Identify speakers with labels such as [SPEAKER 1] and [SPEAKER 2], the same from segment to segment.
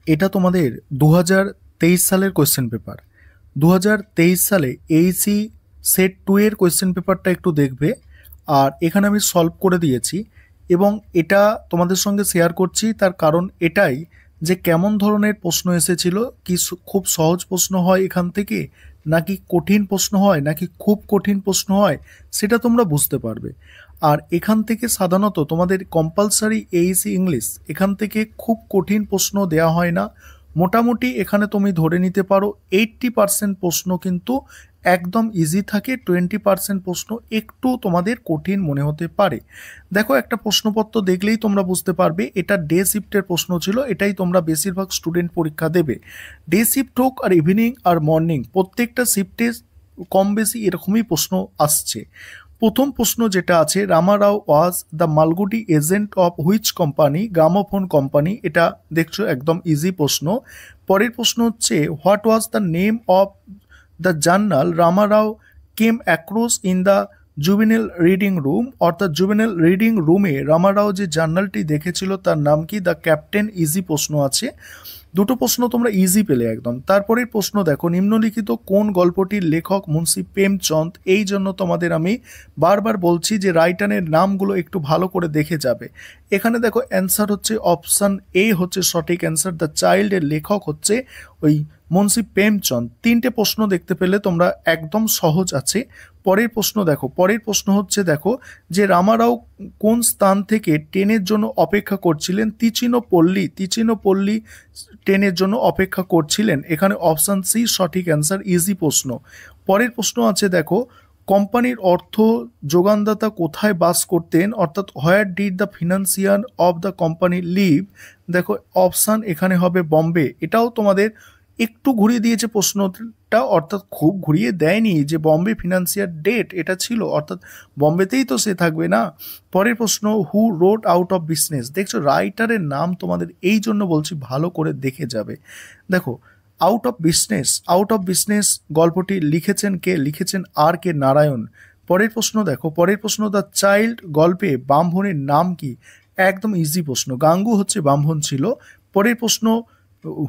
[SPEAKER 1] এটা তোমাদের 2023 সালের কোয়েশ্চেন পেপার। 2023 সালে এইচই সেট 2 এর কোয়েশ্চেন পেপারটা একটু দেখবে, আর এখানে আমি সলভ করে দিয়েছি এবং এটা তোমাদের সঙ্গে শেয়ার করছি। তার কারণ এটাই যে কেমন ধরনের প্রশ্ন এসেছিল, কি খুব সহজ প্রশ্ন হয় এখান থেকে, নাকি কঠিন প্রশ্ন হয়, নাকি খুব কঠিন প্রশ্ন হয়, সেটা তোমরা বুঝতে পারবে। আর এখান থেকে সাধারণত তোমাদের কম্পালসারি এইচই ইংলিশ, এখান থেকে খুব কঠিন প্রশ্ন দেওয়া হয় না। মোটামুটি এখানে তুমি ধরে নিতে পারো 80% প্রশ্ন কিন্তু একদম ইজি থাকে, 20% প্রশ্ন একটু তোমাদের কঠিন মনে হতে পারে। দেখো, একটা প্রশ্নপত্র দেখলেই তোমরা বুঝতে পারবে এটা ডে শিফটের প্রশ্ন ছিল, এটাই তোমরা বেশিরভাগ স্টুডেন্ট পরীক্ষা দেবে। ডে শিফট হোক আর ইভিনিং আর মর্নিং, প্রত্যেকটা শিফটে কম বেশি এরকমই প্রশ্ন আসছে। প্রথম প্রশ্ন যেটা আছে, Ramarao was the Malgudi agent of which company, gramophone company, এটা দেখছো একদম ইজি প্রশ্ন। পরের প্রশ্ন হচ্ছে, what was the name of the journal Ramarao came across in the juvenile reading room, অর্থাৎ জুবিনাল রিডিং রুমে রামারাও যে জার্নালটি দেখেছিল তার নাম কি, দ্য ক্যাপ্টেন। ইজি প্রশ্ন আছে, দুটো প্রশ্ন তোমরা ইজি পেলে একদম। তারপরের প্রশ্ন দেখো, নিম্নলিখিত কোন গল্পটির লেখক মুন্সি প্রেমচন্দ। এই জন্য তোমাদের আমি বারবার বলছি যে রাইটারের নামগুলো একটু ভালো করে দেখে যাবে। এখানে দেখো অ্যান্সার হচ্ছে অপশান এ হচ্ছে সঠিক অ্যান্সার, দ্য চাইল্ডের লেখক হচ্ছে ওই মুন্সি প্রেমচন্দ। তিনটে প্রশ্ন দেখতে পেলে তোমরা, একদম সহজ আছে। পরের প্রশ্ন দেখো, পরের প্রশ্ন হচ্ছে দেখো যে রামারাও কোন স্থান থেকে ট্রেনের জন্য অপেক্ষা করছিলেন, তিচিনোপল্লী ট্রেনের জন্য অপেক্ষা করছিলেন। এখানে অপশান সি সঠিক অ্যান্সার, ইজি প্রশ্ন। পরের প্রশ্ন আছে দেখো, কোম্পানির অর্থ যোগানদাতা কোথায় বাস করতেন, অর্থাৎ where did the financier of the company live. দেখো অপশান এখানে হবে বম্বে। এটাও তোমাদের একটু ঘুরিয়ে দিয়েছে প্রশ্নটা, অর্থাৎ খুব ঘুরিয়ে দেয়নি, যে বম্বে ফিনান্সিয়ার ডেট এটা ছিল, অর্থাৎ বম্বেতেই তো সে থাকবে না। পরের প্রশ্ন, who road out of business. দেখছো রাইটারের নাম তোমাদের এই জন্য বলছি ভালো করে দেখে যাবে। দেখো আউট অফ বিজনেস গল্পটি লিখেছেন কে, লিখেছেন আর কে নারায়ণ। পরের প্রশ্ন দেখো, পরের প্রশ্ন, দ্য চাইল্ড গল্পে ব্রাহ্মণের নাম কি। একদম ইজি প্রশ্ন, গাঙ্গু হচ্ছে ব্রাহ্মণ ছিল। পরের প্রশ্ন,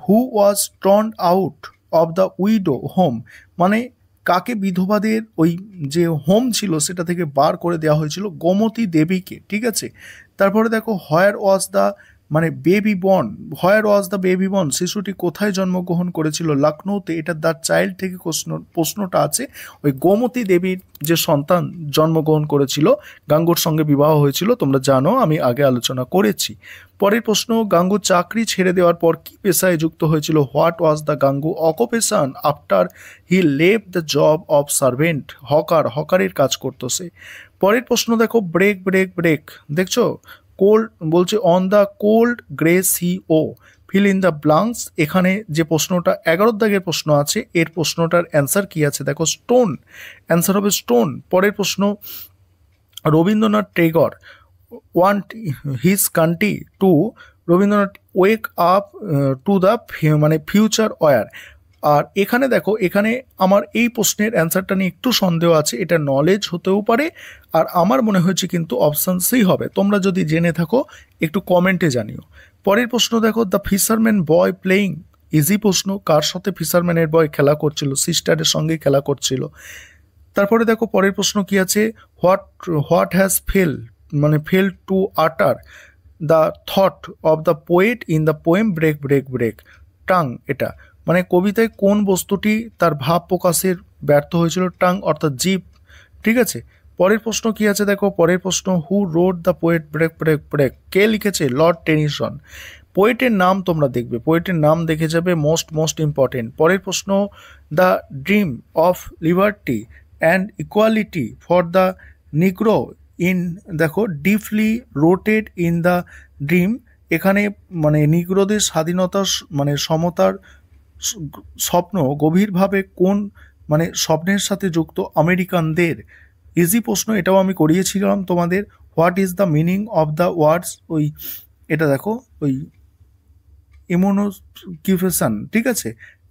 [SPEAKER 1] who was torn out of the widow home, মানে কাকে বিধবাদের ওই যে হোম ছিল সেটা থেকে বার করে দেওয়া হয়েছিল, গোমতী দেবীকে। ঠিক আছে। তারপরে দেখো, হোয়ার ওয়াজ দ্য মানে baby born, where was the baby born, শিশুটি কোথায় জন্মগ্রহণ করেছিল, লখনৌতে। এটা দ্য চাইল্ড থেকে প্রশ্নটা আছে, ওই গোমতী দেবীর যে সন্তান জন্মগ্রহণ করেছিল, গাঙ্গুর সঙ্গে বিবাহ হয়েছিল, তোমরা জানো, আমি আগে আলোচনা করেছি। পরের প্রশ্ন, গাঙ্গু চাকরি ছেড়ে দেওয়ার পর কি পেশায় যুক্ত হয়েছিল, what was the Gangu occupation after he লেভ দ্য জব অফ সার্ভেন্ট, হকারের কাজ করতো সে। পরের প্রশ্ন দেখো, ব্রেক ব্রেক ব্রেক, দেখছো কোল্ড বলছে on the cold grey sea O, fill in the blanks. এখানে যে প্রশ্নটা 11 দাগের প্রশ্ন আছে, এর প্রশ্নটার অ্যান্সার কি আছে দেখো, স্টোন। অ্যান্সার হবে স্টোন। পরের প্রশ্ন, Rabindranath Tagore want his country to, Rabindranath wake up to the মানে ফিউচার ওয়ার। আর এখানে দেখো, এখানে আমার এই প্রশ্নের অ্যান্সারটা নিয়ে একটু সন্দেহ আছে, এটা নলেজ হতেও পারে, আর আমার মনে হয়েছে কিন্তু অপশান সি হবে। তোমরা যদি জেনে থাকো একটু কমেন্টে জানিও। পরের প্রশ্ন দেখো, the fisherman boy playing, easy প্রশ্ন, কার সাথে ফিশারম্যানের বয় খেলা করছিল, সিস্টারের সঙ্গে খেলা করছিল। তারপরে দেখো পরের প্রশ্ন কি আছে, হোয়াট হ্যাজ ফেল মানে fail to utter the thought of the poet in the poem break break break, tongue. এটা মানে কবিতায় কোন বস্তুটি তার ভাব প্রকাশের ব্যর্থ হয়েছিল, টাং অর্থাৎ জিভ। ঠিক আছে। পরের প্রশ্ন কি আছে দেখো, পরের প্রশ্ন, who wrote the poet break break break, কে লিখেছে, লর্ড টেনিসন। পোয়েটের নাম তোমরা দেখবে, পোয়েটের নাম দেখে যাবে, মোস্ট ইম্পর্টেন্ট। পরের প্রশ্ন, the dream of liberty and equality for the negro in, দেখো deeply rooted in the dream. এখানে মানে নিগ্রোদের স্বাধীনতা মানে সমতার স্বপ্ন গভীরভাবে কোন মানে স্বপ্নের সাথে যুক্ত, আমেরিকানদের। ইজি প্রশ্ন, এটাও আমি করিয়েছিলাম তোমাদের। What is the meaning of the words, ওই এটা দেখো ওই ইমিউনোকিউফেশন। ঠিক আছে।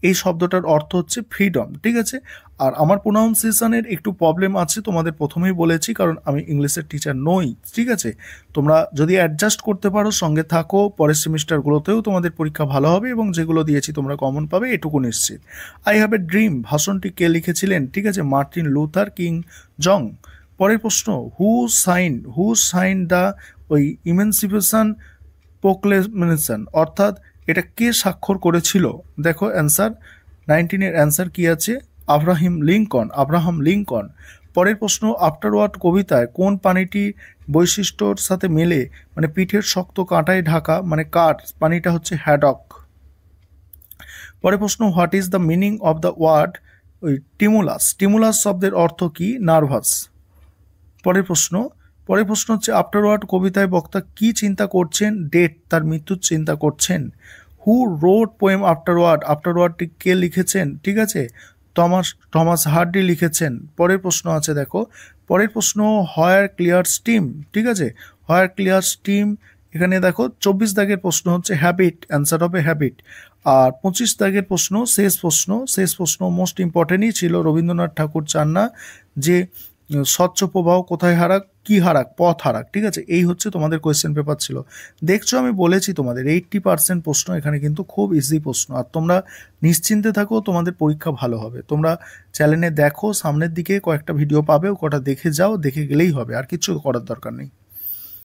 [SPEAKER 1] এই শব্দটার অর্থ হচ্ছে ফ্রিডম, ঠিক আছে। আর আমার প্রোনাউন্সিয়েশনের একটু প্রবলেম আছে, তোমাদের প্রথমেই বলেছি, কারণ আমি ইংলিশের টিচার নই, ঠিক আছে। তোমরা যদি অ্যাডজাস্ট করতে পারো, সঙ্গে থাকো, পরের সেমিস্টারগুলোতেও তোমাদের পরীক্ষা ভালো হবে এবং যেগুলো দিয়েছি তোমরা কমন পাবে, এটুকু নিশ্চিত। আই হ্যাভ এ ড্রিম ভাষণটি কে লিখেছিলেন, ঠিক আছে, মার্টিন লুথার কিং জং। পরের প্রশ্ন, হু সাইন দ্য ওই ইমেন্সিপেশন প্রোক্লেমেশন, অর্থাৎ এটা কে স্বাক্ষর করেছিল? দেখো অ্যান্সার 19-এর অ্যান্সার কি আছে? Abraham Lincoln. পরের প্রশ্ন, আফটারওয়ার্ড কবিতায় কোন পানিটি বৈশিষ্ট্যর সাথে মেলে, মানে পিঠের শক্ত কাঁটায় ঢাকা, মানে কাঠ, পানিটা হচ্ছে হ্যাডক। পরের প্রশ্ন, what is the meaning of the word ওই টিমুলাস শব্দের অর্থ কি? নার্ভাস। পরের প্রশ্ন হচ্ছে, আফটারওয়ার্ড কবিতায় বক্তা কি চিন্তা করছেন? ডেথ, তার মৃত্যুর চিন্তা করছেন। হু রোড পোয়েম আফটারওয়ার্ডটি কে লিখেছেন? ঠিক আছে, টমাস হার্ডি লিখেছেন। পরের প্রশ্ন আছে, দেখো পরের প্রশ্ন, হোয়ার ক্লিয়ার স্টিম, ঠিক আছে, হোয়ার ক্লিয়ার স্টিম। এখানে দেখো 24 দাগের প্রশ্ন হচ্ছে হ্যাবিট, অ্যান্সার হবে হ্যাবিট। আর 25 দাগের প্রশ্ন, শেষ প্রশ্ন মোস্ট ইম্পর্টেন্টই ছিল, রবীন্দ্রনাথ ঠাকুর চান না যে স্বচ্ছ প্রবাহ কোথায় হারাক, কি হারাক, পথ হারাক, ঠিক আছে। এই হচ্ছে তোমাদের কোয়েশ্চেন পেপার ছিল। দেখছো আমি বলেছি তোমাদের 80% প্রশ্ন এখানে কিন্তু খুব ইজি প্রশ্ন, আর তোমরা নিশ্চিন্তে থাকো, তোমাদের পরীক্ষা ভালো হবে। তোমরা চ্যানেলে দেখো, সামনের দিকে কয়েকটা ভিডিও পাবে, কটা দেখে যাও, দেখে গেলেই হবে, আর কিছু করার দরকার নেই।